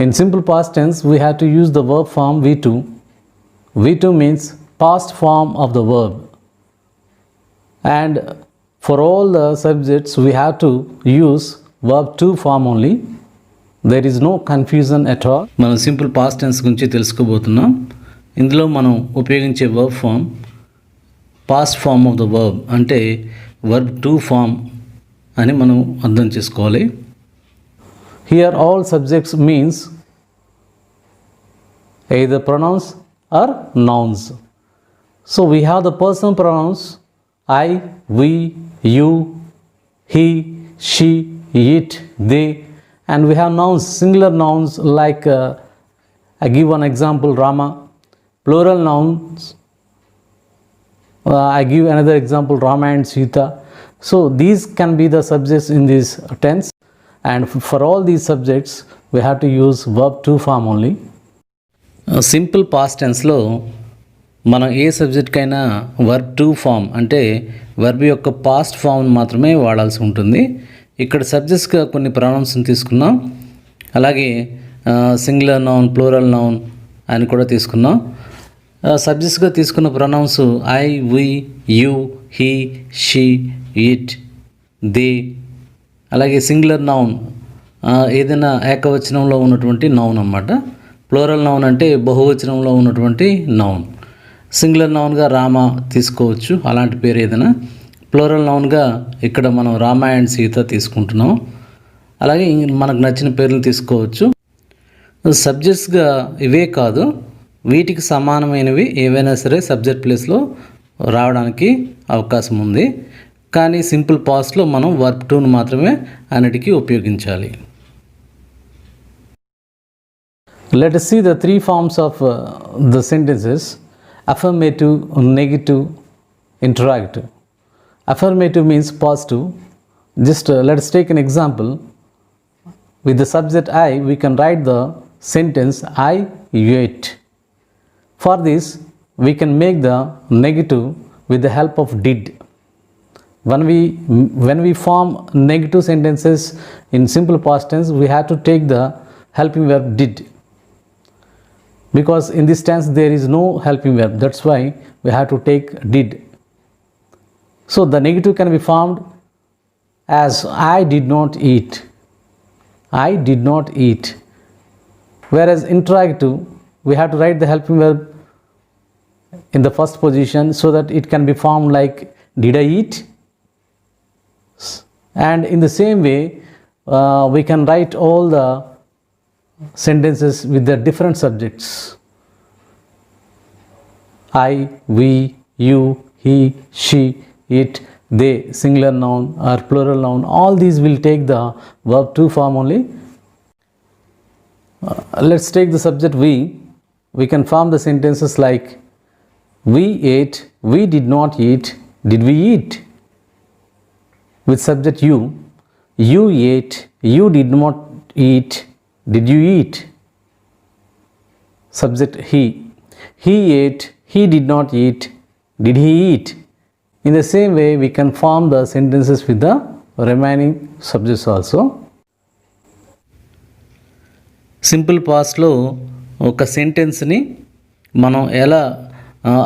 In simple past tense, we have to use the verb form V2. V2 means past form of the verb. And for all the subjects, we have to use verb to form only. There is no confusion at all. మనం simple past tense గురించి తెలుసుకోబోతున్నాం. ఇందులో మనం ఉపయోగించే verb form past form of the verb అంటే verb two form అని మనం అర్థం చేసుకోవాలి. Here all subjects means either pronouns or nouns. So we have the personal pronouns I, we, you, he, she, it, they, and we have nouns, singular nouns like I give one example, Rama. Plural nouns, I give another example, Rama and Sita. So these can be the subjects in this tense, and for all these subjects we have to use verb to form only. Simple past టెన్స్లో మనం ఏ సబ్జెక్ట్కైనా verb two form అంటే verb యొక్క past form మాత్రమే వాడాల్సి ఉంటుంది. ఇక్కడ సబ్జెక్ట్స్గా కొన్ని ప్రొనౌన్స్ని తీసుకున్నాం, అలాగే సింగులర్ నౌన్, ప్లూరల్ నౌన్ అని కూడా తీసుకున్నాం. సబ్జెక్ట్స్గా తీసుకున్న pronouns I, we, you, he, she, it, they. అలాగే సింగులర్ నౌన్ ఏదైనా ఏకవచనంలో ఉన్నటువంటి నౌన్ అన్నమాట. ప్లూరల్ నౌన్ అంటే బహువచనంలో ఉన్నటువంటి నౌన్. సింగులర్ నౌన్గా రామ తీసుకోవచ్చు, అలాంటి పేరు ఏదైనా. ప్లూరల్ నౌన్గా ఇక్కడ మనం రామ అండ్ సీత తీసుకుంటున్నాం. అలాగే మనకు నచ్చిన పేర్లు తీసుకోవచ్చు. సబ్జెక్ట్స్గా ఇవే కాదు, వీటికి సమానమైనవి ఏవైనా సరే సబ్జెక్ట్ ప్లేస్లో రావడానికి అవకాశం ఉంది. కానీ సింపుల్ పాస్ట్లో మనం వర్బ్ టూను మాత్రమే అన్నిటికీ ఉపయోగించాలి. Let us see the three forms of the sentences: affirmative, negative, interrogative. Affirmative means positive. Just let us take an example. With the subject I, we can write the sentence I ate. For this, we can make the negative with the help of did. When we form negative sentences in simple past tense, we have to take the helping verb did. Because in this tense there is no helping verb, that's why we have to take did. So the negative can be formed as I did not eat. I did not eat. Whereas interrogative, we have to write the helping verb in the first position so that it can be formed like did I eat? And in the same way, we can write all the sentences with the different subjects. I, we, you, he, she, it, they, singular noun or plural noun, all these will take the verb to form only. Let's take the subject we. We can form the sentences like we ate, we did not eat, did we eat? With subject you ate, you did not eat, did you eat? Subject he ate, he did not eat, did he eat? In the same way, we can form the sentences with the remaining subjects also. Simple పాస్ట్లో ఒక సెంటెన్స్ని మనం ఎలా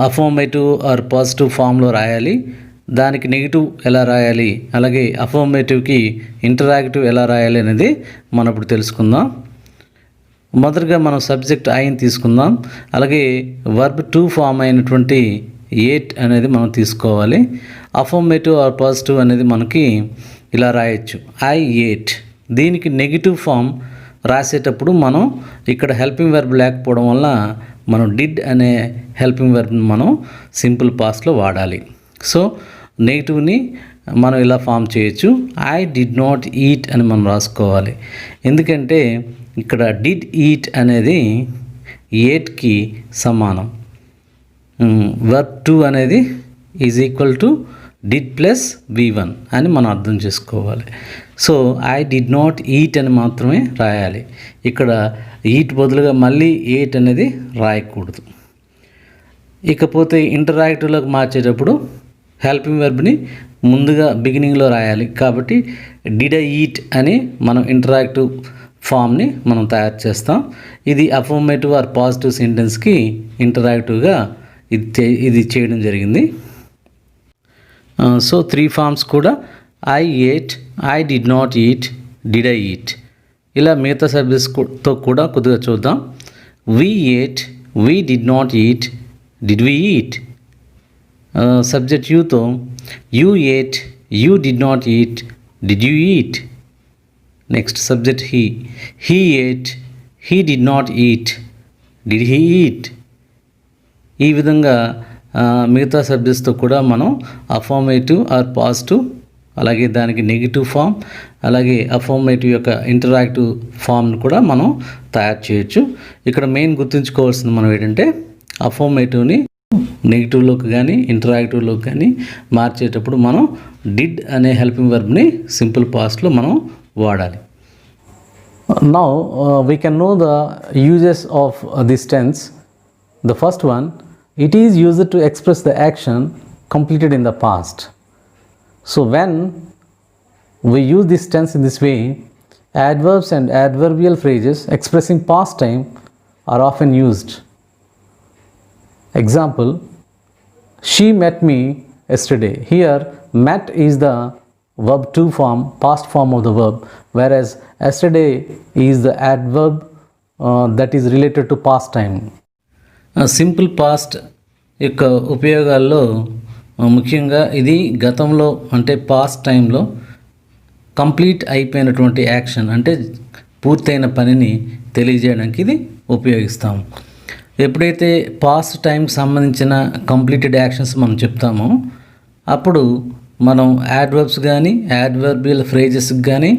affirmative or positive ఫామ్లో రాయాలి, దానికి negative ఎలా రాయాలి, అలాగే అఫర్మేటివ్కి ఇంటరాక్టివ్ ఎలా రాయాలి అనేది మనం ఇప్పుడు తెలుసుకుందాం. మొదటగా మనం సబ్జెక్ట్ ఐని తీసుకుందాం. అలాగే వర్బ్ టు ఫామ్ అయినటువంటి ఏట్ అనేది మనం తీసుకోవాలి. అఫర్మేటివ్ ఆర్ పాజిటివ్ అనేది మనకి ఇలా రాయొచ్చు ఐ ఏట్. దీనికి నెగిటివ్ ఫామ్ రాసేటప్పుడు మనం ఇక్కడ హెల్పింగ్ వెర్బ్ లేకపోవడం వల్ల మనం డిడ్ అనే హెల్పింగ్ వెర్బ్ని మనం సింపుల్ పాస్ట్లో వాడాలి. సో నెగిటివ్ని మనం ఇలా ఫామ్ చేయొచ్చు. ఐ డిడ్ నాట్ ఈట్ అని మనం రాసుకోవాలి. ఎందుకంటే ఇక్కడ డిడ్ ఈట్ అనేది ఏట్కి సమానం. వర్బ్ టు అనేది is equal to did plus V1 అని మనం అర్థం చేసుకోవాలి. So I did not eat అని మాత్రమే రాయాలి. ఇక్కడ ఈట్ బదులుగా మళ్ళీ ఎయిట్ అనేది రాయకూడదు. ఇకపోతే ఇంటరాక్టివ్లోకి మార్చేటప్పుడు హెల్పింగ్ వెర్బ్ని ముందుగా బిగినింగ్లో రాయాలి. కాబట్టి డిడ్ ఐ ఈట్ అని మనం ఇంటరాక్టివ్ ఫామ్ని మనం తయారు చేస్తాం. ఇది అఫర్మేటివ్ ఆర్ పాజిటివ్ సెంటెన్స్కి ఇంటరాక్టివ్గా ఇది చేయడం జరిగింది. సో 3 ఫామ్స్ కూడా I ate, I did not eat, did I eat. ఇలా మిగతా సబ్జెక్ట్స్తో కూడా కొద్దిగా చూద్దాం. We ate, we did not eat, did we eat. Subject యూతో you ate, you did not eat, did you eat. Next subject he ate, he did not eat, did he eat. ఈ విధంగా మిగతా సబ్జెక్ట్స్తో కూడా మనం అఫర్మేటివ్ ఆర్ పాజిటివ్, అలాగే దానికి negative form, అలాగే అఫర్మేటివ్ యొక్క ఇంటరాక్టివ్ ఫామ్ను కూడా మనం తయారు చేయొచ్చు. ఇక్కడ మెయిన్ గుర్తుంచుకోవాల్సింది మనం ఏంటంటే అఫర్మేటివ్ని నెగిటివ్లోకి కానీ ఇంటరాక్టివ్లోకి కానీ మార్చేటప్పుడు మనం డిడ్ అనే హెల్పింగ్ వర్బ్ని సింపుల్ పాస్ట్లో మనం వాడాలి. Now we can know the uses of this tense. The first one, it is used to express the action completed in the past. So when we use this tense in this way, adverbs and adverbial phrases expressing past time are often used. Example, she met me yesterday. Here met is the verb to form, past form of the verb, whereas yesterday is the adverb that is related to past time. Simple past యొక్క ఉపయోగాల్లో ముఖ్యంగా ఇది గతంలో అంటే past టైంలో complete అయిపోయినటువంటి action అంటే పూర్తయిన పనిని తెలియజేయడానికి ఇది ఉపయోగిస్తాం. ఎప్పుడైతే పాస్ట్ టైంకి సంబంధించిన కంప్లీటెడ్ యాక్షన్స్ మనం చెప్తామో అప్పుడు మనం యాడ్వర్బ్స్ కానీ యాడ్వర్బియల్ ఫ్రేజెస్కి కానీ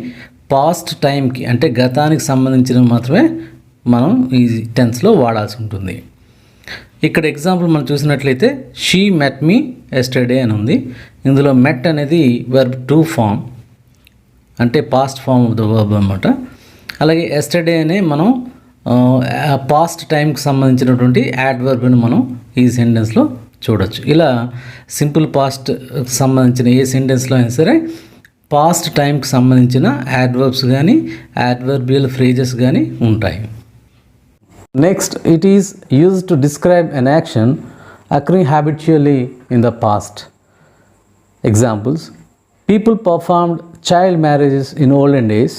పాస్ట్ టైంకి అంటే గతానికి సంబంధించినవి మాత్రమే మనం ఈ టెన్స్లో వాడాల్సి ఉంటుంది. ఇక్కడ ఎగ్జాంపుల్ మనం చూసినట్లయితే షీ మెట్ మీ ఎస్టర్డే అని ఉంది. ఇందులో మెట్ అనేది వర్బ్ టు ఫామ్ అంటే past form of the verb అన్నమాట. అలాగే ఎస్టర్డే అనే మనం పాస్ట్ టైంకి సంబంధించినటువంటి యాడ్వర్బ్ని మనం ఈ సెంటెన్స్లో చూడొచ్చు. ఇలా సింపుల్ పాస్ట్ సంబంధించిన ఏ సెంటెన్స్లో అయినా సరే పాస్ట్ టైంకి సంబంధించిన యాడ్వర్బ్స్ కానీ యాడ్వర్బియల్ ఫ్రేజెస్ కానీ ఉంటాయి. Next, it is used to describe an action occurring habitually in the past. Examples, people performed child marriages in olden days.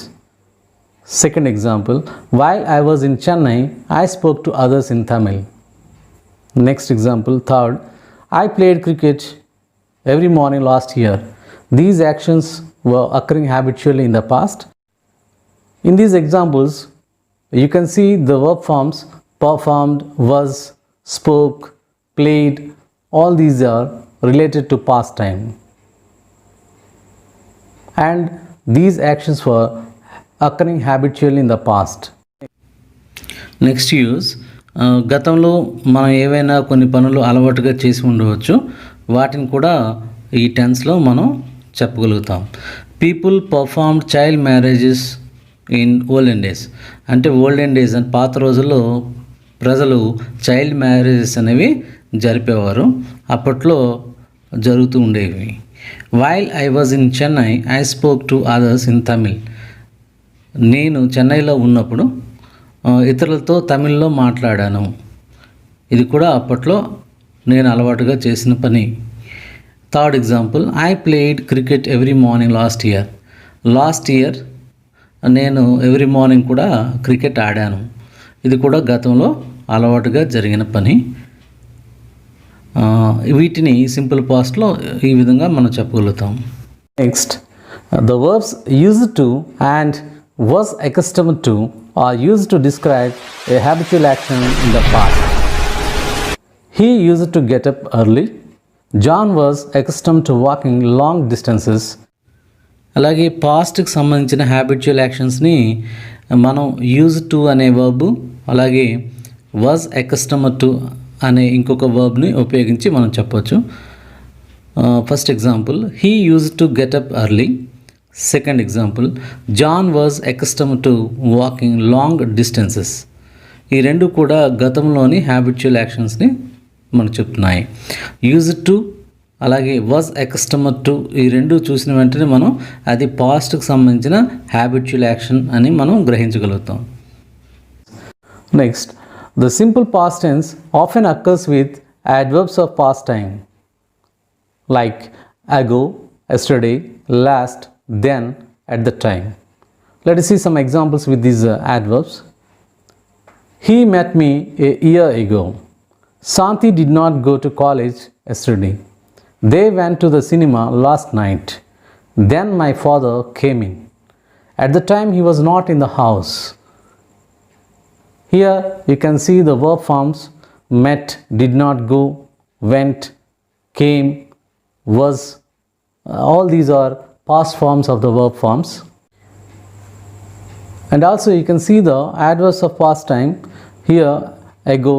Second example, while I was in Chennai, I spoke to others in Tamil. Next example, third, I played cricket every morning last year. These actions were occurring habitually in the past. In these examples, you can see the verb forms performed, was, spoke, played. All these are related to past time. And these actions were occurring habitually in the past. Next use, గతంలో మనం ఏవైనా కొన్ని పనులు అలవాటుగా చేసి ఉండవచ్చు, వాటిని కూడా ఈ టెన్స్లో మనం చెప్పగలుగుతాం. People performed child marriages in olden days అంటే ఓల్డెన్ డేస్ అని పాత రోజుల్లో ప్రజలు చైల్డ్ మ్యారేజెస్ అనేవి జరిపేవారు, అప్పట్లో జరుగుతూ ఉండేవి. While I was in Chennai I spoke to others in Tamil. నేను చెన్నైలో ఉన్నప్పుడు ఇతరులతో తమిళ్లో మాట్లాడాను. ఇది కూడా అప్పట్లో నేను అలవాటుగా చేసిన పని. Third example, I played cricket every morning last year. Last year నేను ఎవ్రీ మార్నింగ్ కూడా క్రికెట్ ఆడాను. ఇది కూడా గతంలో అలవాటుగా జరిగిన పని. వీటిని సింపుల్ పాస్ట్లో ఈ విధంగా మనం చెప్పగలుగుతాం. Next, the verbs used to and was accustomed to are used to describe a habitual action in the past. He used to get up early. John was accustomed to walking long distances. అలాగే పాస్ట్కి సంబంధించిన habitual యాక్షన్స్ని మనం use to అనే verb అలాగే was accustomed to అనే ఇంకొక వర్బ్ని ఉపయోగించి మనం చెప్పొచ్చు. First example, he used to get up early. Second example, John was accustomed to walking long distances. ఈ రెండు కూడా గతంలోని హ్యాబిచువల్ యాక్షన్స్ని మనకు చెప్తున్నాయి. యూజ్ టు అలాగే వాజ్ అకస్టమర్ టు, ఈ రెండు చూసిన వెంటనే మనం అది పాస్ట్కి సంబంధించిన హ్యాబిచువల్ యాక్షన్ అని మనం గ్రహించగలుగుతాం. Next, the simple past tense often occurs with adverbs of past time like ago, yesterday, last, then, at the time. Let us see some examples with these adverbs. He met me a year ago. Santi did not go to college yesterday. They went to the cinema last night. Then my father came in. At the time he was not in the house. Here you can see the verb forms met, did not go, went, came, was. All these are past forms of the verb forms. And also you can see the adverbs of past time here: ago,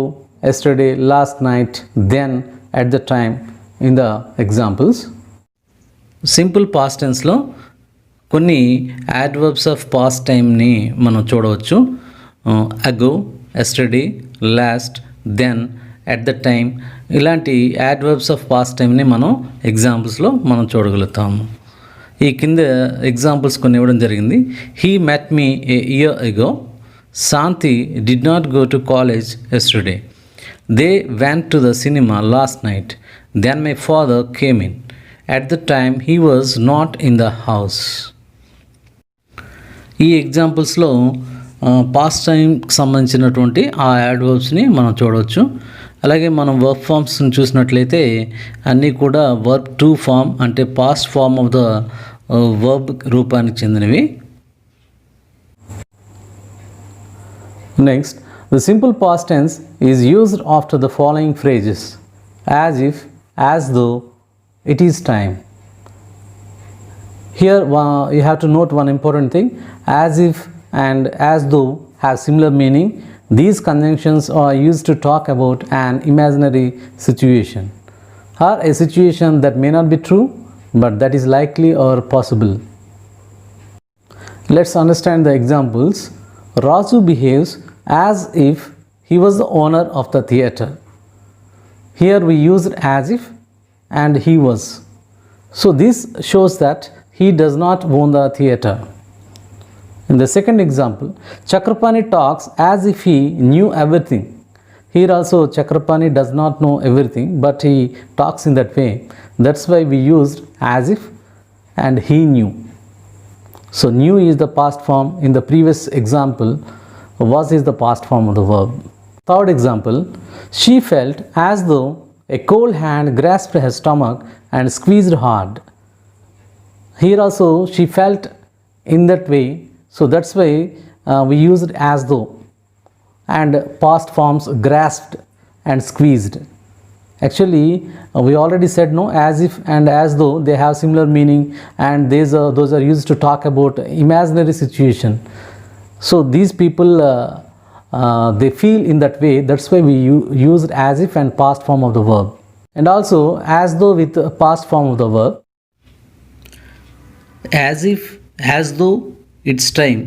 yesterday, last night, then, at the time in the examples. Simple past టెన్స్లో కొన్ని adverbs of past timeని మనం చూడవచ్చు. ago, yesterday, last, then, at the time, ఇలాంటి adverbs of past టైమ్ని మనం ఎగ్జాంపుల్స్లో మనం చూడగలుగుతాము. ఈ కింద ఎగ్జాంపుల్స్ కొన్ని ఇవ్వడం జరిగింది. He met me a year ago. Shanti did not go to college yesterday. They went to the cinema last night. Then my father came in. At the time he was not in the house. ఈ ఎగ్జాంపుల్స్లో past టైంకి సంబంధించినటువంటి ఆ యాడ్వర్బ్స్ని మనం చూడవచ్చు. అలాగే మనం verb ఫామ్స్ని చూసినట్లయితే అన్నీ కూడా వర్బ్ టు ఫామ్, అంటే past form of the verb రూపానికి చెందినవి. Next, the simple past tense is used after the following phrases: as if, as though, it is time. Here you have to note one important thing: as if and as though have similar meaning. These conjunctions are used to talk about an imaginary situation or a situation that may not be true but that is likely or possible. Let's understand the examples. Raju behaves as if he was the owner of the theatre. Here we used as if and he was. So this shows that he does not own the theatre. In the second example, Chakrapani talks as if he knew everything. Here also Chakrapani does not know everything, but he talks in that way. That's why we used as if and he knew. So knew is the past form. In the previous example, was is the past form of the verb. Third example, she felt as though a cold hand grasped her stomach and squeezed hard. Here also she felt in that way, so that's why we used as though, and past forms grasped and squeezed. Actually we already said no, as if and as though they have similar meaning, and those are used to talk about imaginary situation. So these people they feel in that way, that's why we used as if and past form of the verb, and also as though with past form of the verb. As if, as though, it's time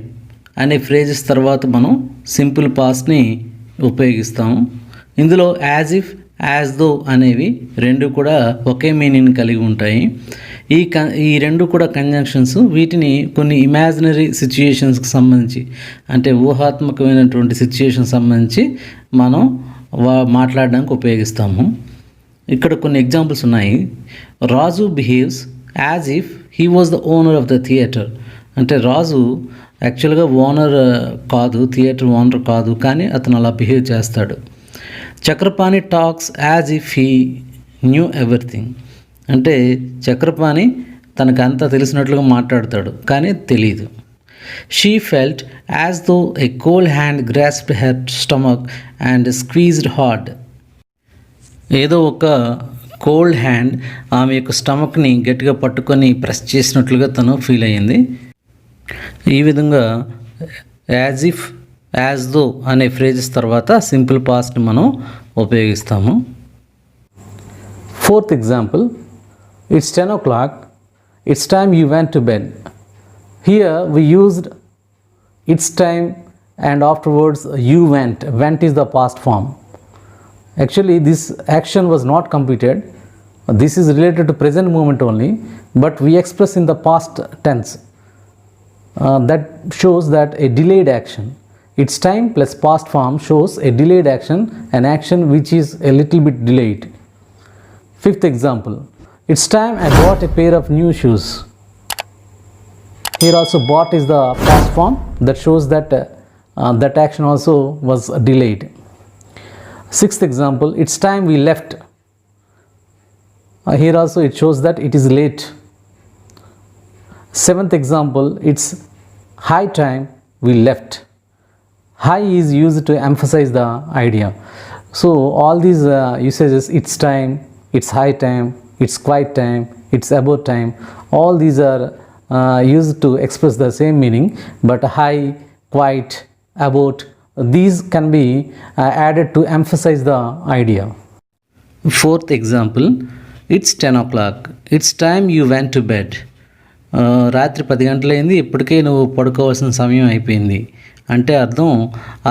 అనే phrases తర్వాత మనం simple పాస్ట్ని ఉపయోగిస్తాము. ఇందులో as if, as దో అనేవి రెండు కూడా ఒకే meaning కలిగి ఉంటాయి. ఈ రెండు కూడా కంజంక్షన్స్. వీటిని కొన్ని ఇమాజినరీ సిచ్యుయేషన్స్కి సంబంధించి, అంటే ఊహాత్మకమైనటువంటి సిచ్యుయేషన్ సంబంధించి మనం మాట్లాడడానికి ఉపయోగిస్తాము. ఇక్కడ కొన్ని ఎగ్జాంపుల్స్ ఉన్నాయి. Raju behaves as if he was the owner of the theatre. అంటే రాజు యాక్చువల్గా ఓనర్ కాదు, థియేటర్ ఓనర్ కాదు, కానీ అతను అలా బిహేవ్ చేస్తాడు. Chakrapani talks as if he knew everything. అంటే చక్రపాణి తనకు అంతా తెలిసినట్లుగా మాట్లాడతాడు, కానీ తెలీదు. She felt as though a cold hand grasped her stomach and squeezed hard. ఏదో ఒక కోల్డ్ హ్యాండ్ ఆమె యొక్క స్టమక్ని గట్టిగా పట్టుకొని ప్రెస్ చేసినట్లుగా తను ఫీల్ అయ్యింది. ఈ విధంగా యాజ్ ఇఫ్, యాజ్ దో అనే ఫ్రేజెస్ తర్వాత సింపుల్ పాస్ట్ని మనం ఉపయోగిస్తాము. Fourth example, it's 10 o'clock, it's time you went to bed. Here we used it's time and afterwards you went is the past form. Actually this action was not completed, This is related to present moment only, but we express in the past tense. That shows that a delayed action. Its time plus past form shows a delayed action, an action which is a little bit delayed. Fifth example, it's time I bought a pair of new shoes. Here also bought is the past form, that shows that that action also was delayed. Sixth example, it's time we left. Here also it shows that it is late. Seventh example, it's high time we left. High is used to emphasize the idea. So all these usages, it's time, it's high time, it's quite time, it's about time, all these are used to express the same meaning, but high, quite, about, these can be added to emphasize the idea. Fourth example, it's 10 o'clock, it's time you went to bed. రాత్రి 10 గంటలైంది, ఇప్పటికే నువ్వు పడుకోవాల్సిన సమయం అయిపోయింది అంటే అర్థం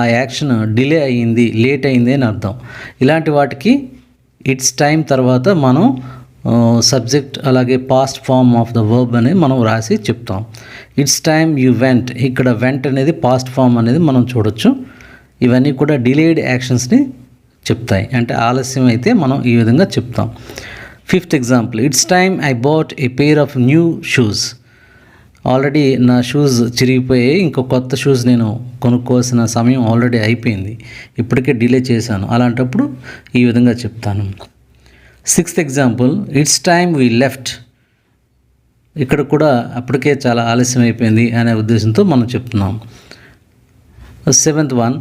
ఆ action delay అయ్యింది, లేట్ అయింది అని అర్థం. ఇలాంటి వాటికి ఇట్స్ టైం తర్వాత మనం సబ్జెక్ట్ అలాగే past form of the verb అనేది మనం రాసి చెప్తాం. ఇట్స్ టైమ్ యూ వెంట్, ఇక్కడ వెంట్ అనేది పాస్ట్ ఫామ్ అనేది మనం చూడొచ్చు. ఇవన్నీ కూడా డిలేడ్ యాక్షన్స్ని చెప్తాయి, అంటే ఆలస్యం అయితే మనం ఈ విధంగా చెప్తాం. Fifth example, it's time I bought a pair of new shoes. Already నా షూస్ చిరిగిపోయాయి, ఇంకో కొత్త షూస్ నేను కొనుక్కోవాల్సిన సమయం ఆల్రెడీ అయిపోయింది, ఇప్పటికే డిలే చేశాను, అలాంటప్పుడు ఈ విధంగా చెప్తాను. Sixth example, it's time we left. ఇక్కడ కూడా అప్పటికే చాలా ఆలస్యం అయిపోయింది అనే ఉద్దేశంతో మనం చెప్తున్నాం. Seventh one,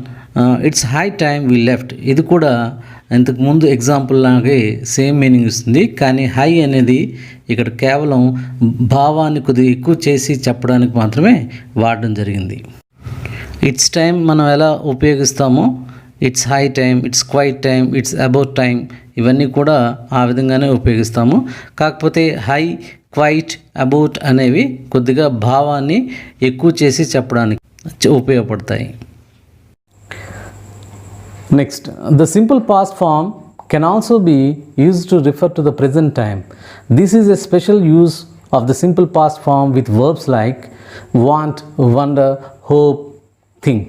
it's high time we left. ఇది కూడా ఇంతకుముందు ఎగ్జాంపుల్ లాగే సేమ్ మీనింగ్ ఇస్తుంది, కానీ హై అనేది ఇక్కడ కేవలం భావాన్ని కొద్దిగా ఎక్కువ చేసి చెప్పడానికి మాత్రమే వాడడం జరిగింది. ఇట్స్ టైం మనం ఎలా ఉపయోగిస్తామో, it's high time, it's quite time, it's about time, ఇవన్నీ కూడా ఆ విధంగానే ఉపయోగిస్తాము. కాకపోతే హై, క్వైట్, అబౌట్ అనేవి కొద్దిగా భావాన్ని ఎక్కువ చేసి చెప్పడానికి ఉపయోగపడతాయి. Next, the simple past form can also be used to refer to the present time. This is a special use of the simple past form with verbs like want, wonder, hope, think,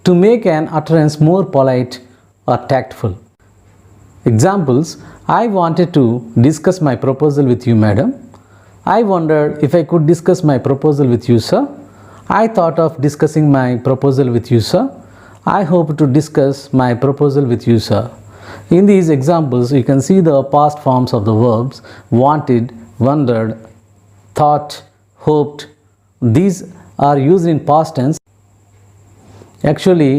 to make an utterance more polite or tactful. Examples, I wanted to discuss my proposal with you, madam. I wondered if I could discuss my proposal with you, sir. I thought of discussing my proposal with you, sir. I hope to discuss my proposal with you, sir. In these examples, you can see the past forms of the verbs wanted, wondered, thought, hoped. These are used in past tense. Actually,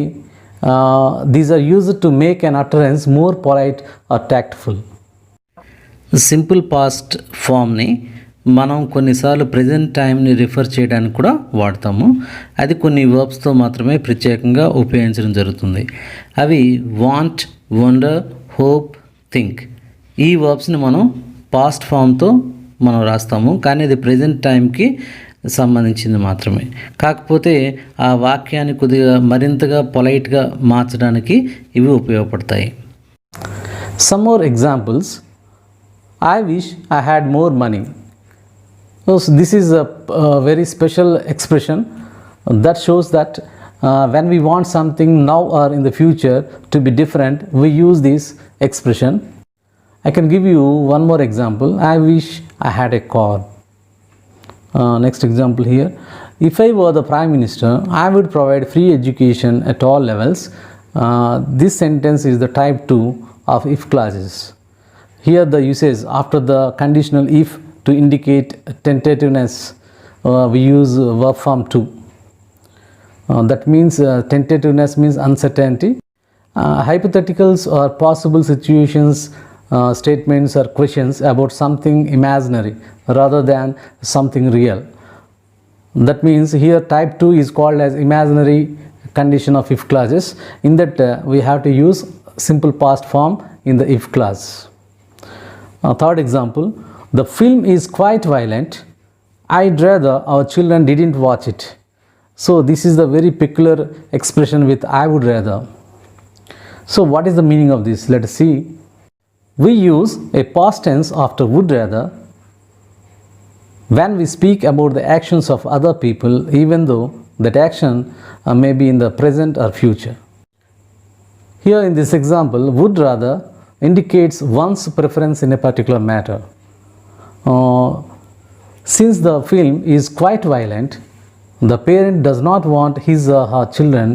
these are used to make an utterance more polite or tactful. Simple past ఫామ్ని మనం కొన్నిసార్లు present టైంని refer చేయడానికి కూడా వాడతాము. అది కొన్ని వర్బ్స్తో మాత్రమే ప్రత్యేకంగా ఉపయోగించడం జరుగుతుంది. అవి వాంట్, వండర్, హోప్, థింక్. ఈ వర్బ్స్ని మనం పాస్ట్ ఫామ్తో మనం రాస్తాము, కానీ అది ప్రజెంట్ టైంకి సంబంధించింది మాత్రమే. కాకపోతే ఆ వాక్యాన్ని కొద్దిగా మరింతగా పొలైట్గా మార్చడానికి ఇవి ఉపయోగపడతాయి. Some more examples, I wish I had more money. So this is a very special expression that shows that when we want something now or in the future to be different, we use this expression. I can give you one more example. I wish I had a car. Next example here. If I were the Prime Minister, I would provide free education at all levels. This sentence is the type 2 of if clauses. Here the usage after the conditional if to indicate tentativeness, we use verb form to. That means tentativeness means uncertainty. Hypotheticals or possible situations, statements or questions about something imaginary rather than something real. That means here type 2 is called as imaginary condition of if clauses. In that we have to use simple past form in the if clause. Third example, the film is quite violent. I'd rather our children didn't watch it. So this is the very peculiar expression with I would rather. So what is the meaning of this? Let us see. We use a past tense after would rather when we speak about the actions of other people, even though that action may be in the present or future. Here in this example, would rather indicates one's preference in a particular matter. Since the film is quite violent, the parent does not want his or her children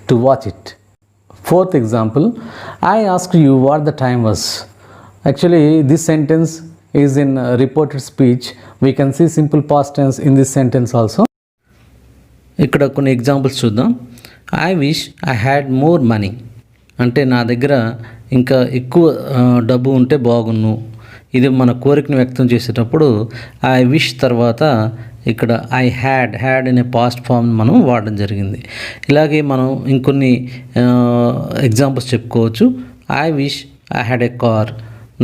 to watch it. Fourth example, I asked you what the time was. Actually, this sentence is in reported speech. We can see simple past tense in this sentence also. ఇక్కడ కొన్ని examples చూద్దాం. I wish I had more money, అంటే నా దగ్గర ఇంకా ఎక్కువ డబ్బు ఉంటే బాగున్ను. ఇది మన కోరికను వ్యక్తం చేసేటప్పుడు ఐ విష్ తర్వాత ఇక్కడ ఐ హ్యాడ్ అనే పాస్ట్ ఫామ్ మనం వాడడం జరిగింది. ఇలాగే మనం ఇంకొన్ని ఎగ్జాంపుల్స్ చెప్పుకోవచ్చు. I wish I had a car,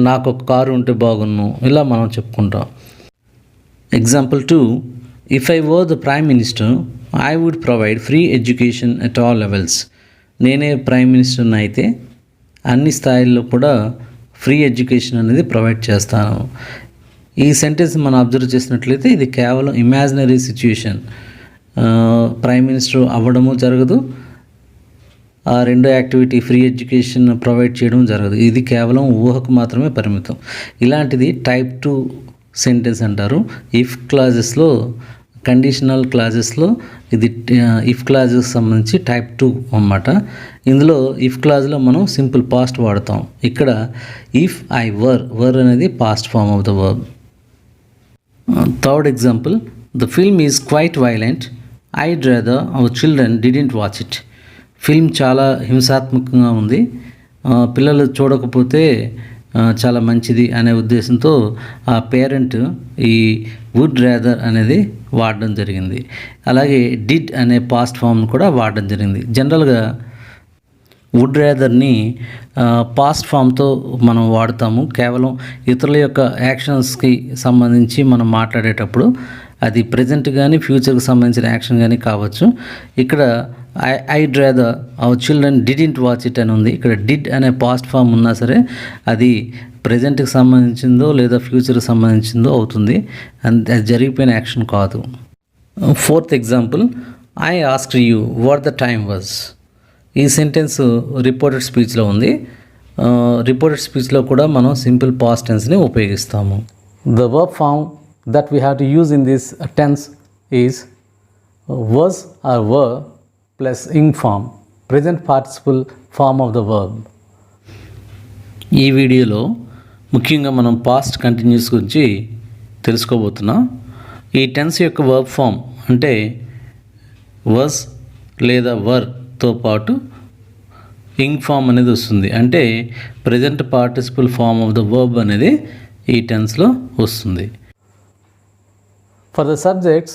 నాకు ఒక కారు ఉంటే బాగున్ను, ఇలా మనం చెప్పుకుంటాం. Example 2, if I were the prime minister I would provide free education at all levels. నేనే ప్రైమ్ మినిస్టర్ని అయితే అన్ని స్థాయిల్లో కూడా ఫ్రీ ఎడ్యుకేషన్ అనేది ప్రొవైడ్ చేస్తాను. ఈ సెంటెన్స్ మనం అబ్జర్వ్ చేసినట్లయితే ఇది కేవలం ఇమాజినరీ సిచ్యుయేషన్. ప్రైమ్ మినిస్టర్ అవ్వడము జరగదు, ఆ రెండో యాక్టివిటీ ఫ్రీ ఎడ్యుకేషన్ ప్రొవైడ్ చేయడం జరగదు. ఇది కేవలం ఊహకు మాత్రమే పరిమితం. ఇలాంటిది టైప్ 2 సెంటెన్స్ అంటారు. ఇఫ్ క్లాజెస్లో, కండిషనల్ క్లాజెస్లో ఇది ఇఫ్ క్లాజెస్ సంబంధించి టైప్ 2 అన్నమాట. ఇందులో ఇఫ్ క్లాజ్లో మనం సింపుల్ పాస్ట్ వాడతాం. ఇక్కడ ఇఫ్ ఐ వర్ అనేది past form of the verb. Third example, the film is quite violent I'd rather our children didn't watch it. Film చాలా హింసాత్మకంగా ఉంది, పిల్లలు చూడకపోతే చాలా మంచిది అనే ఉద్దేశంతో ఆ పేరెంట్ ఈ వుడ్ రాదర్ అనేది వాడడం జరిగింది. అలాగే డిడ్ అనే పాస్ట్ ఫామ్ కూడా వాడడం జరిగింది. జనరల్గా వుడ్ రాదర్ని పాస్ట్ ఫామ్తో మనం వాడతాము. కేవలం ఇతరుల యొక్క యాక్షన్స్కి సంబంధించి మనం మాట్లాడేటప్పుడు అది ప్రజెంట్ కానీ ఫ్యూచర్కి సంబంధించిన యాక్షన్ కానీ కావచ్చు. ఇక్కడ I'd rather our children didn't watch it అని ఉంది. ఇక్కడ డిడ్ అనే పాస్ట్ ఫామ్ ఉన్నా సరే అది ప్రజెంట్కి సంబంధించిందో లేదా ఫ్యూచర్కి సంబంధించిందో అవుతుంది, అది జరిగిపోయిన యాక్షన్ కాదు. Fourth example, I asked you what the time was. ఈ సెంటెన్స్ రిపోర్టెడ్ స్పీచ్లో ఉంది. రిపోర్టెడ్ స్పీచ్లో కూడా మనం సింపుల్ పాస్ట్ టెన్స్ని ఉపయోగిస్తాము. The verb form that we have to use in this tense is was or were plus ing form, present participle form of the verb. ఈ వీడియోలో ముఖ్యంగా మనం పాస్ట్ కంటిన్యూస్ గురించి తెలుసుకోబోతున్నాం. ఈ టెన్స్ యొక్క వర్బ్ ఫామ్ అంటే was లేదా were-తో పాటు ఇంగ్ ఫామ్ అనేది వస్తుంది. అంటే present participle form of the verb అనేది ఈ టెన్స్లో వస్తుంది. For the subjects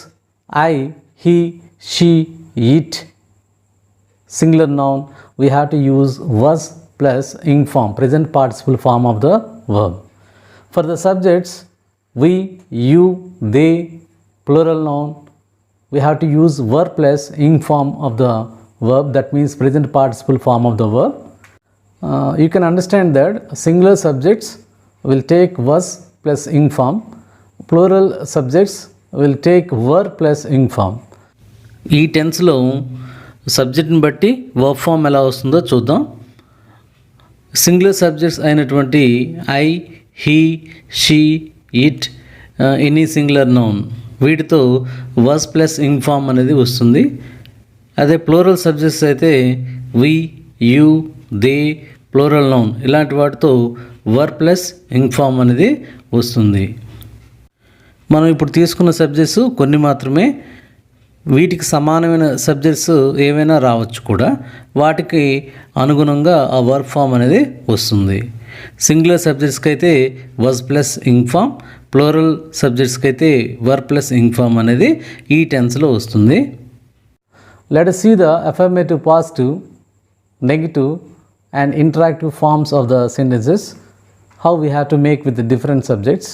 I, he, she, it, singular noun, we have to use was plus ing form, present participle form of the verb. For the subjects we, you, they, plural noun, we have to use were plus ing form of the verb, that means present participle form of the verb. You can understand that singular subjects will take was plus ing form, plural subjects will take were plus ing form. ఈ టెన్స్లో సబ్జెక్ట్ని బట్టి verb form ఎలా వస్తుందో చూద్దాం. Singular subjects అయినటువంటి I, he, she, it, any singular noun వీటితో was plus ing form అనేది వస్తుంది. అదే ప్లూరల్ సబ్జెక్ట్స్ అయితే వి, యూ, దే, ప్లూరల్ నౌన్ ఇలాంటి వాటితో వర్ ప్లస్ ఇంగ్ ఫామ్ అనేది వస్తుంది. మనం ఇప్పుడు తీసుకున్న సబ్జెక్ట్స్ కొన్ని మాత్రమే. వీటికి సమానమైన సబ్జెక్ట్స్ ఏవైనా రావచ్చు కూడా, వాటికి అనుగుణంగా ఆ వర్బ్ ఫామ్ అనేది వస్తుంది. సింగులర్ సబ్జెక్ట్స్కి అయితే was plus ing form, plural సబ్జెక్ట్స్కి అయితే వర్ ప్లస్ ఇంగ్ ఫామ్ అనేది ఈ టెన్స్లో వస్తుంది. Let us see the affirmative, positive, negative and interactive forms of the sentences, how we have to make with the different subjects.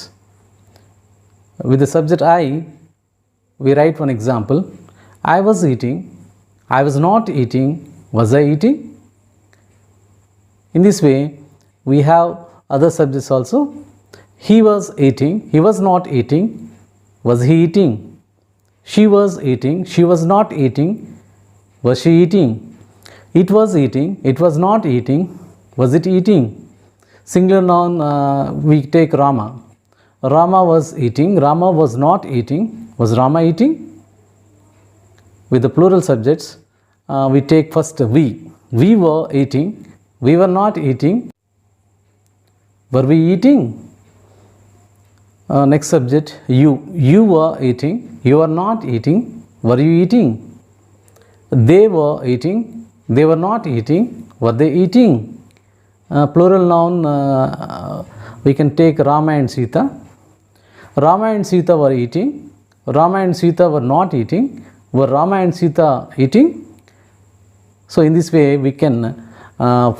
With the subject I, we write one example. I was eating, I was not eating, was I eating? In this way, we have other subjects also. He was eating, he was not eating, was he eating? She was eating, she was not eating, was she eating? It was eating, it was not eating, was it eating? Singular noun, we take Rama. Rama was eating, Rama was not eating, was Rama eating? With the plural subjects, we take first we. We were eating, we were not eating, were we eating? Next subject, you. You were eating, you were not eating, were you eating? They were eating, they were not eating, were they eating? Plural noun, we can take Rama and Sita. Rama and Sita were eating, Rama and Sita were not eating, were Rama and Sita eating? So in this way we can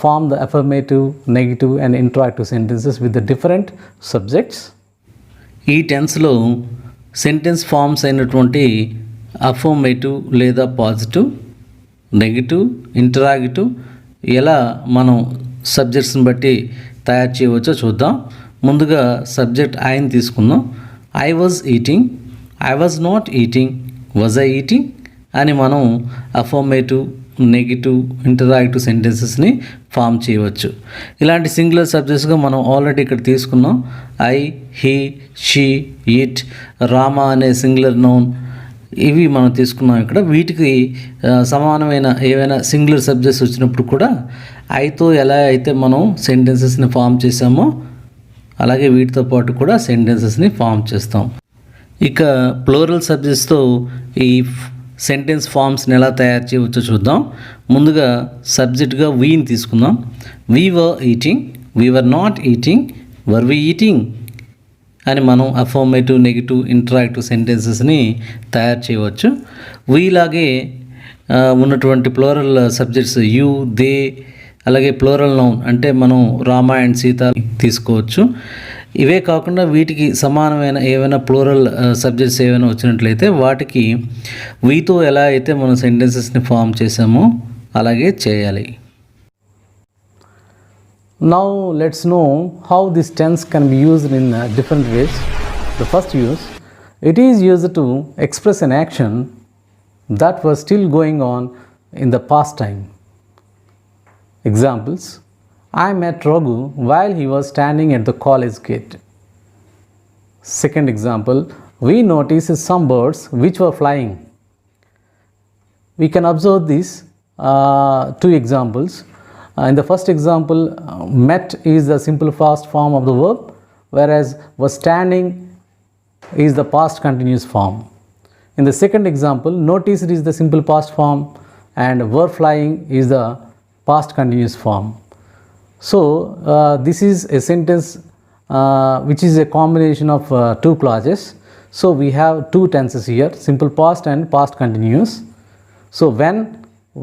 form the affirmative, negative and interrogative sentences with the different subjects. ఈ టెన్స్లో sentence forms అయినటువంటి affirmative లేదా positive, negative, interrogative ఎలా మనం సబ్జెక్ట్స్ని బట్టి తయారు చేయవచ్చో చూద్దాం. ముందుగా సబ్జెక్ట్ ఐని తీసుకుందాం. I was eating, I was not eating, was I eating అని మనం అఫర్మేటివ్, నెగిటివ్, ఇంటరాక్టివ్ సెంటెన్సెస్ని ఫామ్ చేయవచ్చు. ఇలాంటి సింగులర్ సబ్జెక్ట్స్గా మనం ఆల్రెడీ ఇక్కడ తీసుకున్నాం. I, he, she, it, Rama అనే సింగులర్ నౌన్ ఇవి మనం తీసుకున్నాం ఇక్కడ. వీటికి సమానమైన ఏవైనా సింగులర్ సబ్జెక్ట్స్ వచ్చినప్పుడు కూడా ఐతో ఎలా అయితే మనం సెంటెన్సెస్ని ఫామ్ చేసామో అలాగే వీటితో పాటు కూడా సెంటెన్సెస్ని ఫామ్ చేస్తాం. ఇక ప్లూరల్ సబ్జెక్ట్స్తో ఈ సెంటెన్స్ ఫామ్స్ని ఎలా తయారు చేయవచ్చో చూద్దాం. ముందుగా సబ్జెక్ట్గా వీని తీసుకుందాం. We were eating, we were not eating, were we eating అని మనం అఫర్మేటివ్, నెగిటివ్, ఇంటరాక్టివ్ సెంటెన్సెస్ని తయారు చేయవచ్చు. వీలాగే ఉన్నటువంటి ప్లూరల్ సబ్జెక్ట్స్ యూ, దే, అలాగే ప్లూరల్ నౌన్ అంటే మనం రామ అండ్ సీత తీసుకోవచ్చు. ఇవే కాకుండా వీటికి సమానమైన ఏవైనా ప్లూరల్ సబ్జెక్ట్స్ ఏవైనా వచ్చినట్లయితే వాటికి వీతో ఎలా అయితే మనం సెంటెన్సెస్ని ఫామ్ చేసామో అలాగే చేయాలి. Now let's know how this tense can be used in different ways. The first use, it is used to express an action that was still going on in the past time. Examples, I met Raghu while he was standing at the college gate. Second example, we noticed some birds which were flying. We can observe these two examples. In the first example, met is the simple past form of the verb, whereas was standing is the past continuous form. In the second example, noticed is the simple past form and were flying is the past continuous form. So this is a sentence which is a combination of two clauses. So we have two tenses here, simple past and past continuous. So when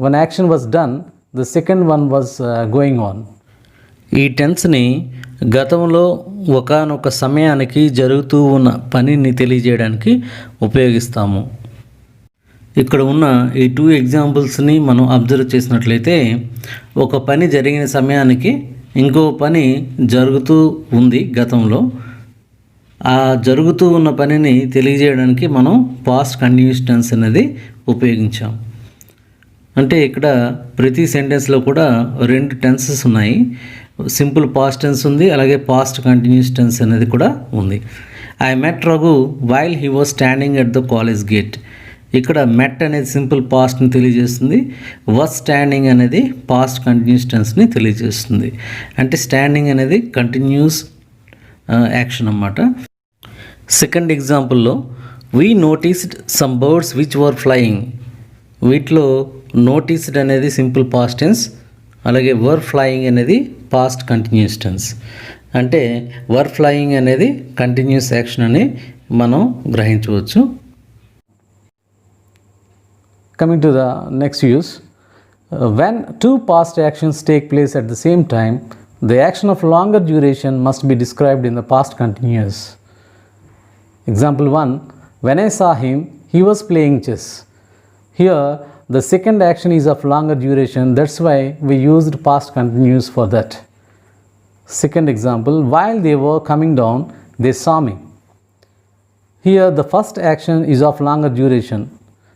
one action was done, the second one was going on. ఈ టెన్స్ని గతంలో ఒకానొక సమయానికి జరుగుతూ ఉన్న పనిని తెలియజేయడానికి ఉపయోగిస్తాము. ఇక్కడ ఉన్న ఈ టూ ఎగ్జాంపుల్స్ని మనం అబ్జర్వ్ చేసినట్లయితే ఒక పని జరిగిన సమయానికి ఇంకో పని జరుగుతూ ఉంది గతంలో. ఆ జరుగుతూ ఉన్న పనిని తెలియజేయడానికి మనం పాస్ట్ కంటిన్యూస్ టెన్స్ అనేది ఉపయోగించాం. అంటే ఇక్కడ ప్రతి సెంటెన్స్లో కూడా రెండు టెన్సెస్ ఉన్నాయి. సింపుల్ పాస్ట్ టెన్స్ ఉంది, అలాగే పాస్ట్ కంటిన్యూస్ టెన్స్ అనేది కూడా ఉంది. I met Raghu while he was standing at the college gate. ఇక్కడ మెట్ అనేది సింపుల్ పాస్ట్ని తెలియజేస్తుంది, వాజ్ స్టాండింగ్ అనేది పాస్ట్ కంటిన్యూస్ టెన్స్ని తెలియజేస్తుంది. అంటే స్టాండింగ్ అనేది కంటిన్యూస్ యాక్షన్ అన్నమాట. సెకండ్ ఎగ్జాంపుల్లో we noticed some birds which were flying. వీటిలో నోటీస్డ్ అనేది సింపుల్ పాస్ట్ టెన్స్, అలాగే వర్ ఫ్లయింగ్ అనేది పాస్ట్ కంటిన్యూస్ టెన్స్. అంటే వర్ ఫ్లయింగ్ అనేది కంటిన్యూస్ యాక్షన్ అని మనం గ్రహించవచ్చు. Coming to the next use, when two past actions take place at the same time, the action of longer duration must be described in the past continuous. Example 1, when I saw him, he was playing chess. Here, the second action is of longer duration, that's why we used past continuous for that. Second example, while they were coming down, they saw me. Here the first action is of longer duration.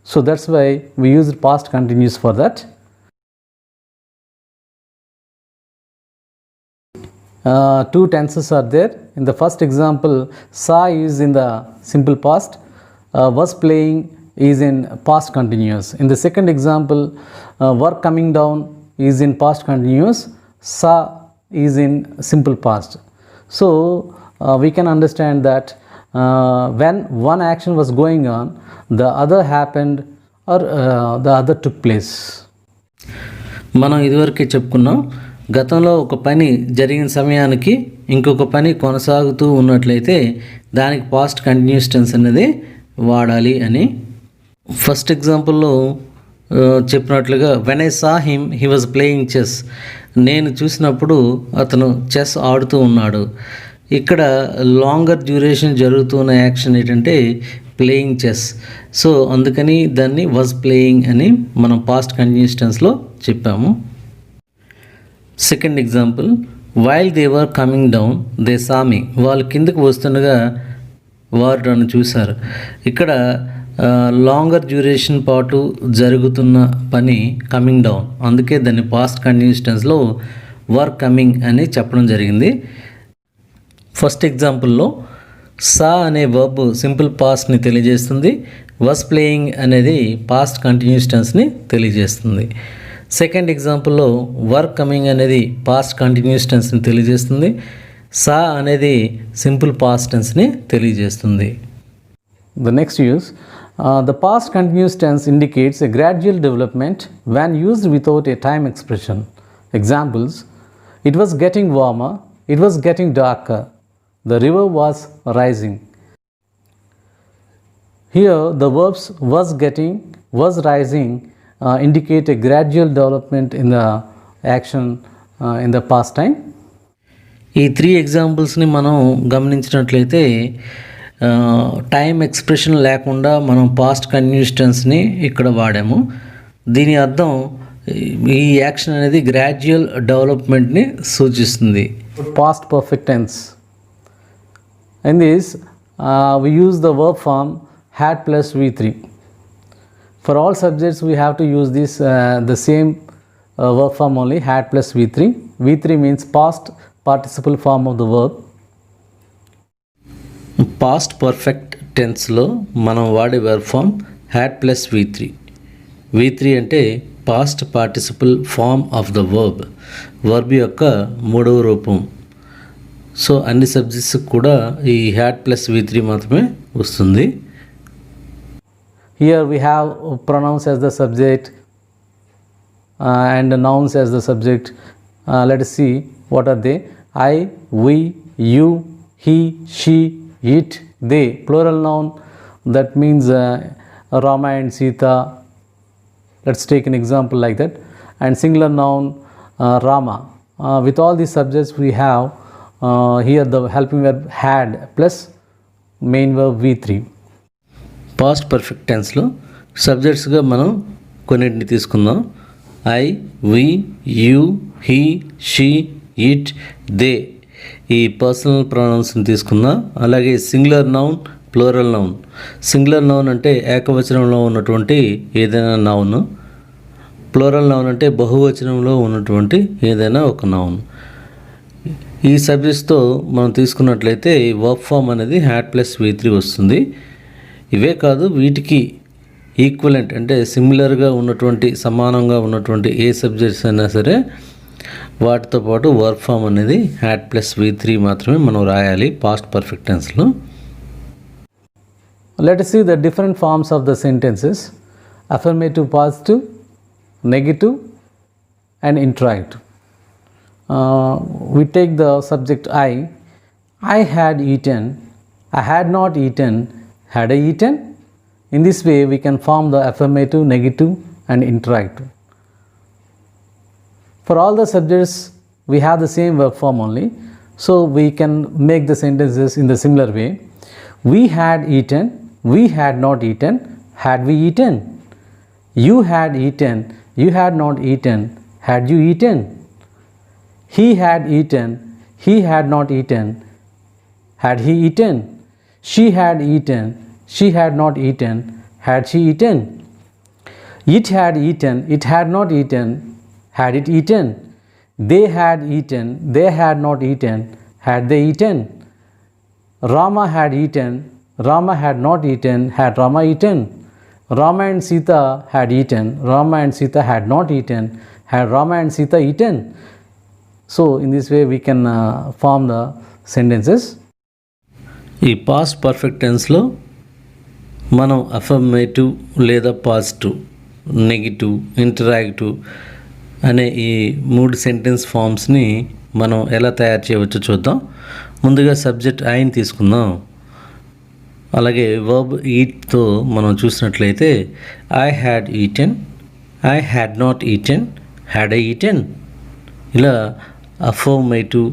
So that's why we use past continuous for that. Two tenses are there. In the first example, saw is in the simple past, was playing is in past continuous. In the second example, were coming down is in past continuous, saw is in simple past. So we can understand that when one action was going on, the other happened or the other took place. మనం ఇదివరకే చెప్పుకున్నాం, గతంలో ఒక పని జరిగిన సమయానికి ఇంకొక పని కొనసాగుతూ ఉన్నట్లయితే దానికి పాస్ట్ కంటిన్యూస్ టెన్స్ అనేది వాడాలి అని. ఫస్ట్ ఎగ్జాంపుల్లో చెప్పినట్లుగా when I saw him he was playing chess, నేను చూసినప్పుడు అతను చెస్ ఆడుతూ ఉన్నాడు. ఇక్కడ లాంగర్ డ్యూరేషన్ జరుగుతున్న యాక్షన్ ఏంటంటే ప్లేయింగ్ చెస్. సో అందుకని దాన్ని వాజ్ ప్లేయింగ్ అని మనం పాస్ట్ కంటిన్యూస్ టెన్స్లో చెప్పాము. Second example, while they were coming down they saw me, వాళ్ళు కిందకు వస్తుండగా వారు నన్ను చూశారు. ఇక్కడ లాంగర్ డ్యూరేషన్ పాటు జరుగుతున్న పని కమింగ్ డౌన్, అందుకే దాన్ని పాస్ట్ కంటిన్యూస్ టెన్స్లో వర్ కమింగ్ అని చెప్పడం జరిగింది. ఫస్ట్ ఎగ్జాంపుల్లో సా అనే వర్బ్ సింపుల్ పాస్ట్ని తెలియజేస్తుంది, వాస్ ప్లేయింగ్ అనేది పాస్ట్ కంటిన్యూస్ టెన్స్ని తెలియజేస్తుంది. సెకండ్ ఎగ్జాంపుల్లో వర్ కమింగ్ అనేది పాస్ట్ కంటిన్యూస్ టెన్స్ని తెలియజేస్తుంది, సా అనేది సింపుల్ పాస్ట్ టెన్స్ని తెలియజేస్తుంది. The next use, the past continuous tense indicates a gradual development when used without a time expression. Examples, it was getting warmer, it was getting darker, the river was rising. Here the verbs was getting, was rising indicate a gradual development in the action in the past time. ఈ three ఎగ్జాంపుల్స్ని మనం గమనించినట్లయితే time expression లేకుండా మనం past continuous టెన్స్ని ఇక్కడ వాడాము. దీని అర్థం ఈ యాక్షన్ అనేది గ్రాడ్యువల్ డెవలప్మెంట్ని సూచిస్తుంది. Past perfect tense. In this we use the verb form had plus V3. For all subjects we have to use this the same verb form only, had plus V3. V3 means past participle form of the verb. Past perfect టెన్స్లో మనం వాడే verb form had plus V3. V3 అంటే past participle form of the verb యొక్క మూడవ రూపం. So అన్ని subjects కూడా ఈ హ్యాడ్ ప్లస్ V3 మాత్రమే వస్తుంది. Here we have pronouns as the subject and nouns as the subject. Let us see what are they. I, we, you, he, she, it, they. Plural noun, that means Rama and Sita. Let's take an example like that. And singular noun Rama. With all these subjects we have here the helping verb had plus main verb V3. Past perfect టెన్స్లో సబ్జెక్ట్స్గా మనం కొన్నింటిని తీసుకుందాం. I, we, you, he, she, it, they ఈ personal ప్రొనౌన్స్ని తీసుకుందాం. అలాగే singular noun, plural noun. Singular noun అంటే ఏకవచనంలో ఉన్నటువంటి ఏదైనా నౌన్, ప్లూరల్ నౌన్ అంటే బహువచనంలో ఉన్నటువంటి ఏదైనా ఒక నౌన్. ఈ సబ్జెక్ట్స్తో మనం తీసుకున్నట్లయితే వర్బ్ ఫామ్ అనేది హ్యాడ్ ప్లస్ V3 వస్తుంది. ఇవే కాదు, వీటికి ఈక్వలెంట్ అంటే సిమిలర్గా ఉన్నటువంటి సమానంగా ఉన్నటువంటి ఏ సబ్జెక్ట్స్ అయినా సరే వాటితో పాటు వర్బ్ ఫామ్ అనేది హ్యాడ్ ప్లస్ V3 మాత్రమే మనం రాయాలి పాస్ట్ పర్ఫెక్ట్ టెన్స్లో. Let us see the different forms of the sentences: affirmative, positive, negative and interrogative. We take the subject I had eaten, I had not eaten, had I eaten? In this way we can form the affirmative, negative and interrogative. For all the subjects we have the same verb form only, so we can make the sentences in the similar way. We had eaten, we had not eaten, had we eaten? You had eaten, you had not eaten, had you eaten? He had eaten, He had not eaten. Had he eaten? She had eaten. She had not eaten. Had she eaten? It had eaten. It had not eaten. Had it eaten? They had eaten. They had not eaten. Had they eaten? Rama had eaten. Rama had not eaten. Had Rama eaten? Rama and Sita had eaten. Rama and Sita had not eaten. Had Rama and Sita eaten? So in this way we can form the sentences. ఈ past perfect టెన్స్లో మనం affirmative లేదా positive, negative, interactive అనే ఈ 3 sentence ఫామ్స్ని మనం ఎలా తయారు చేయవచ్చో చూద్దాం. ముందుగా సబ్జెక్ట్ ఐని తీసుకుందాం. అలాగే వర్బ్ ఈట్తో మనం చూసినట్లయితే I had eaten, I had not eaten, had I eaten. ఇలా అఫర్మేటివ్,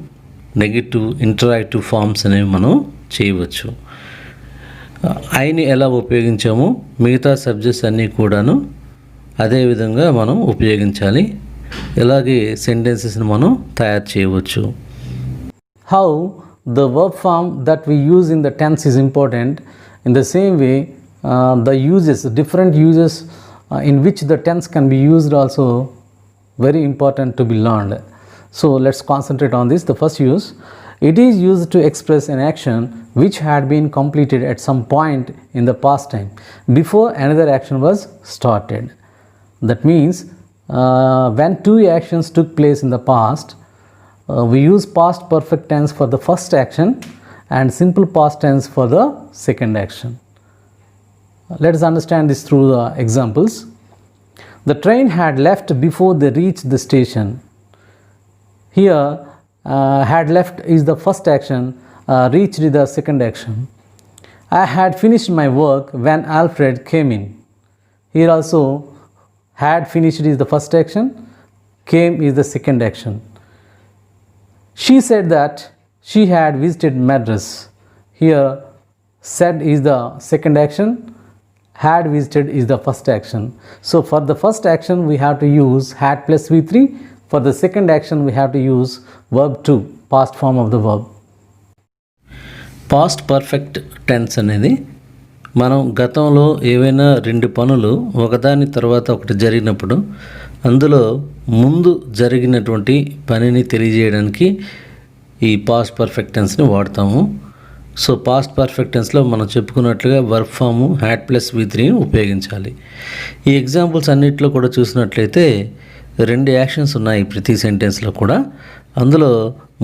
నెగిటివ్, ఇంటరాక్టివ్ ఫామ్స్ అనేవి మనం చేయవచ్చు. ఐని ఎలా ఉపయోగించామో మిగతా సబ్జెక్ట్స్ అన్నీ కూడాను అదేవిధంగా మనం ఉపయోగించాలి. ఇలాగే సెంటెన్సెస్ని మనం తయారు చేయవచ్చు. How the verb form that we use in the tense is important. In the same way, the uses, different uses in which the tense can be used also very important to be learned. So let's concentrate on this. The first use, it is used to express an action which had been completed at some point in the past time before another action was started. That means when 2 actions took place in the past, we use past perfect tense for the first action and simple past tense for the second action. Let us understand this through the examples. The train had left before they reached the station. Here had left is the first action, reached is the second action. I had finished my work when Alfred came in. Here also had finished is the first action, came is the second action. She said that she had visited Madras. Here said is the second action, had visited is the first action. So for the first action we have to use had plus V3. For the second action we have to use verb to, past form of the verb. Past perfect tense అనేది మనం గతంలో ఏవైనా 2 పనులు ఒకదాని తర్వాత ఒకటి జరిగినప్పుడు అందులో ముందు జరిగినటువంటి పనిని తెలియజేయడానికి ఈ పాస్ట్ పర్ఫెక్ట్ టెన్స్ని వాడతాము. సో పాస్ట్ పర్ఫెక్ట్ టెన్స్లో మనం చెప్పుకున్నట్లుగా వర్బ్ ఫాము హ్యాడ్ ప్లస్ V3ని ఉపయోగించాలి. ఈ ఎగ్జాంపుల్స్ అన్నింటిలో కూడా చూసినట్లయితే 2 యాక్షన్స్ ఉన్నాయి ప్రతి సెంటెన్స్లో కూడా. అందులో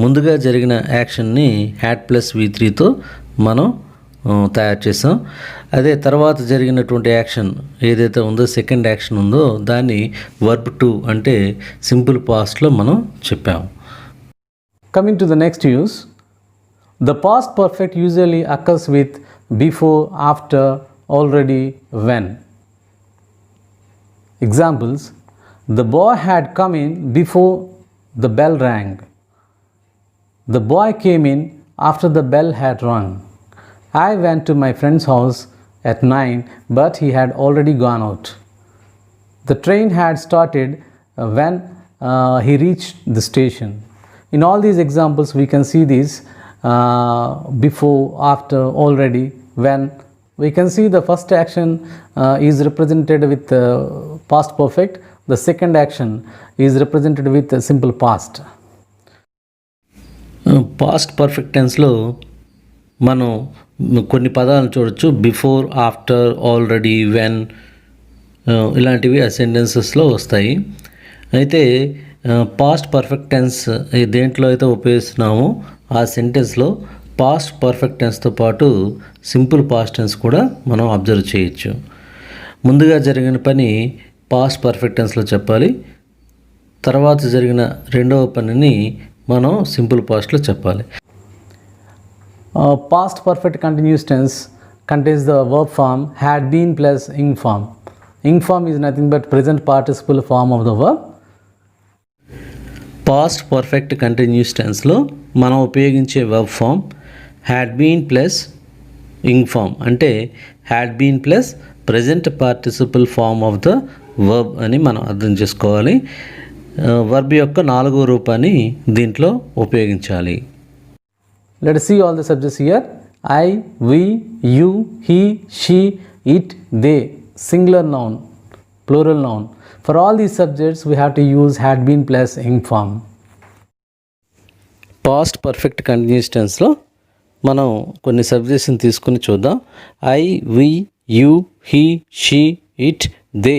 ముందుగా జరిగిన యాక్షన్ని హ్యాడ్ ప్లస్ V3తో మనం తయారు చేసాం. అదే తర్వాత జరిగినటువంటి యాక్షన్ ఏదైతే ఉందో సెకండ్ యాక్షన్ ఉందో దాన్ని వర్బ్ టు అంటే సింపుల్ పాస్ట్లో మనం చెప్పాము. Coming to the next use, the past perfect usually occurs with before, after, already, when. Examples, the boy had come in before the bell rang. The boy came in after the bell had rung. I went to my friend's house at 9, but he had already gone out. The train had started when he reached the station. In all these examples, we can see these before, after, already, when. We can see the first action is represented with past perfect. The second action is represented with simple past. Past perfect టెన్స్లో మనం కొన్ని పదాలను చూడొచ్చు. Before, after, already, when ఇలాంటివి ఆ సెంటెన్సెస్లో వస్తాయి. అయితే past perfect tense దేంట్లో అయితే ఉపయోగిస్తున్నామో ఆ సెంటెన్స్లో పాస్ట్ పర్ఫెక్ట్ టెన్స్తో పాటు సింపుల్ పాస్ట్ టెన్స్ కూడా మనం అబ్జర్వ్ చేయొచ్చు. ముందుగా జరిగిన పని పాస్ట్ పర్ఫెక్ట్ టెన్స్లో చెప్పాలి, తర్వాత జరిగిన రెండవ పనిని మనం సింపుల్ పాస్ట్లో చెప్పాలి. Past perfect continuous tense contains the verb form had been plus ing form. Ing form is nothing but present participle form of the verb. Past perfect continuous టెన్స్లో మనం ఉపయోగించే verb form had been plus ing form, అంటే had been plus present participle form of the verb అని మనం అర్థం చేసుకోవాలి. Verb యొక్క 4వ రూపాన్ని దీంట్లో ఉపయోగించాలి. Let us see all the subjects here. I, we, you, he, she, it, they. Singular noun, plural noun. For all these subjects we have to use had been plus ing form. Past perfect continuous టెన్స్లో మనం కొన్ని సబ్జెక్ట్స్ని తీసుకుని చూద్దాం. I, we, you, he, she, it, they.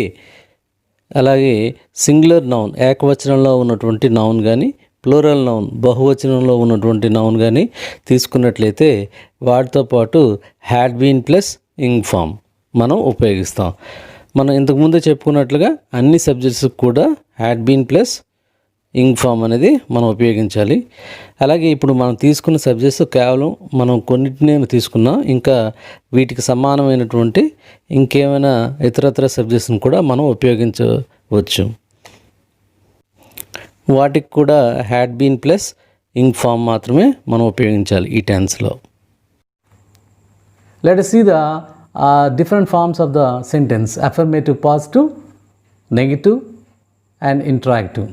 అలాగే singular noun ఏకవచనంలో ఉన్నటువంటి noun కానీ, ప్లూరల్ నౌన్ బహువచనంలో ఉన్నటువంటి నౌన్ కానీ తీసుకున్నట్లయితే వాటితో పాటు had been plus ing form మనం ఉపయోగిస్తాం. మనం ఇంతకుముందే చెప్పుకున్నట్లుగా అన్ని సబ్జెక్ట్స్కి కూడా had been plus ing form అనేది మనం ఉపయోగించాలి. అలాగే ఇప్పుడు మనం తీసుకున్న సబ్జెక్ట్స్ కేవలం మనం కొన్నిటిని తీసుకున్నాం. ఇంకా వీటికి సమానమైనటువంటి ఇంకేమైనా ఇతరత్ర సబ్జెక్ట్స్ని కూడా మనం ఉపయోగించవచ్చు. వాటికి కూడా had been plus ing form మాత్రమే మనం ఉపయోగించాలి ఈ టెన్స్లో. Let us see the different forms of the sentence: affirmative, positive, negative and interrogative.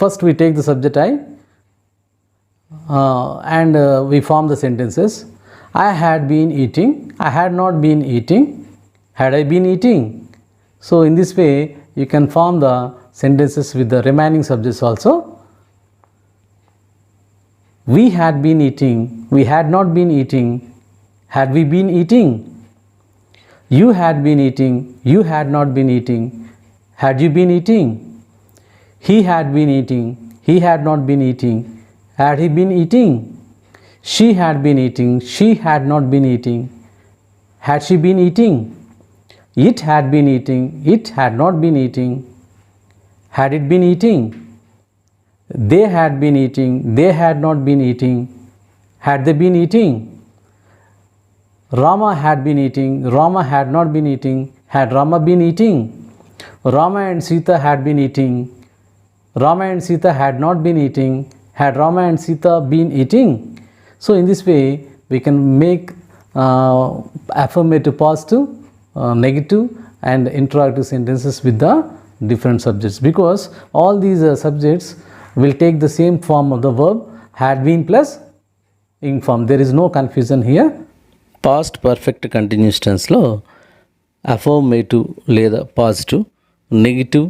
First we take the subject I and we form the sentences. I had been eating, I had not been eating, had I been eating. So in this way you can form the sentences with the remaining subjects also. We had been eating, we had not been eating, had we been eating. You had been eating, you had not been eating, had you been eating. He had been eating, he had not been eating, had he been eating. She had been eating, she had not been eating, had she been eating. It had been eating, it had not been eating, had it been eating. They had been eating, they had not been eating, had they been eating. Rama had been eating, Rama had not been eating, had Rama been eating. Rama and Sita had been eating, Rama and Sita had not been eating, had Rama and Sita been eating. So in this way we can make affirmative, positive, negative and interrogative sentences with the different subjects, because all these subjects will take the same form of the verb had been plus ing form. There is no confusion here. Past perfect continuous టెన్స్లో affirmative లేదా positive, negative,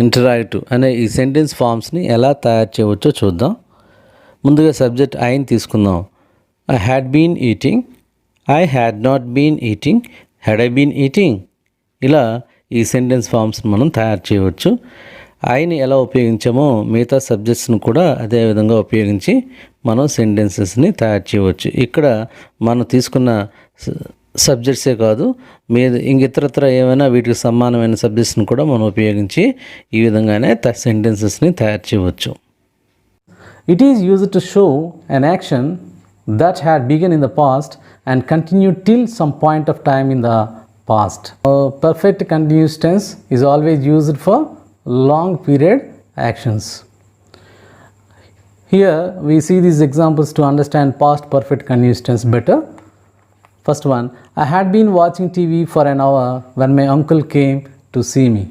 interactive అనే ఈ sentence ఫామ్స్ని ఎలా తయారు చేయవచ్చో చూద్దాం. ముందుగా subject ఐని తీసుకుందాం. I had been eating, I had not been eating, had I been eating. ఇలా ఈ సెంటెన్స్ ఫామ్స్ని మనం తయారు చేయవచ్చు. ఐని ఎలా ఉపయోగించామో మిగతా సబ్జెక్ట్స్ని కూడా అదే విధంగా ఉపయోగించి మనం సెంటెన్సెస్ని తయారు చేయవచ్చు. ఇక్కడ మనం తీసుకున్న సబ్జెక్ట్సే కాదు, ఇతరత్ర ఏమైనా వీటికి సమానమైన సబ్జెక్ట్స్ని కూడా మనం ఉపయోగించి ఈ విధంగానే సెంటెన్సెస్ని తయారు చేయవచ్చు. It is used to show an action that had begun in the past and continued till some point of time in the past. Perfect continuous tense is always used for long period actions. Here we see these examples to understand past perfect continuous tense better. First one, I had been watching TV for an hour when my uncle came to see me.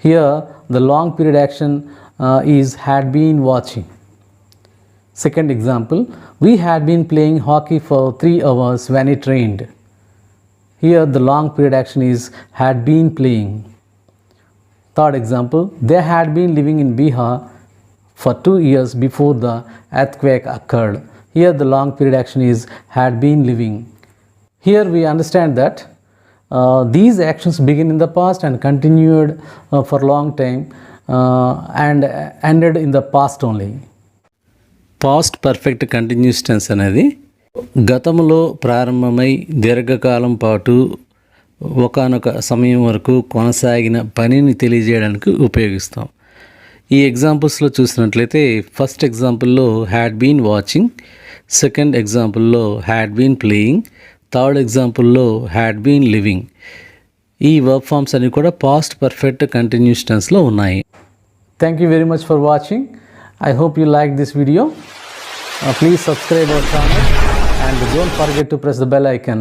Here the long period action is had been watching. Second example, we had been playing hockey for 3 hours when it rained. Here the long period action is had been playing. Third example, they had been living in Bihar for 2 years before the earthquake occurred. Here the long period action is had been living. Here we understand that these actions begin in the past and continued for long time and ended in the past only. Past perfect continuous tense అనేది గతంలో ప్రారంభమై దీర్ఘకాలం పాటు ఒకానొక సమయం వరకు కొనసాగిన పనిని తెలియజేయడానికి ఉపయోగిస్తాం. ఈ ఎగ్జాంపుల్స్లో చూసినట్లయితే ఫస్ట్ ఎగ్జాంపుల్లో హ్యాడ్ బీన్ వాచింగ్, సెకండ్ ఎగ్జాంపుల్లో హ్యాడ్ బీన్ ప్లేయింగ్, థర్డ్ ఎగ్జాంపుల్లో హ్యాడ్ బీన్ లివింగ్. ఈ వర్బ్ ఫార్మ్స్ అన్ని కూడా పాస్ట్ పర్ఫెక్ట్ కంటిన్యూస్ టెన్స్లో ఉన్నాయి. Thank you very much for watching. I hope you liked this video. Please subscribe our channel and don't forget to press the bell icon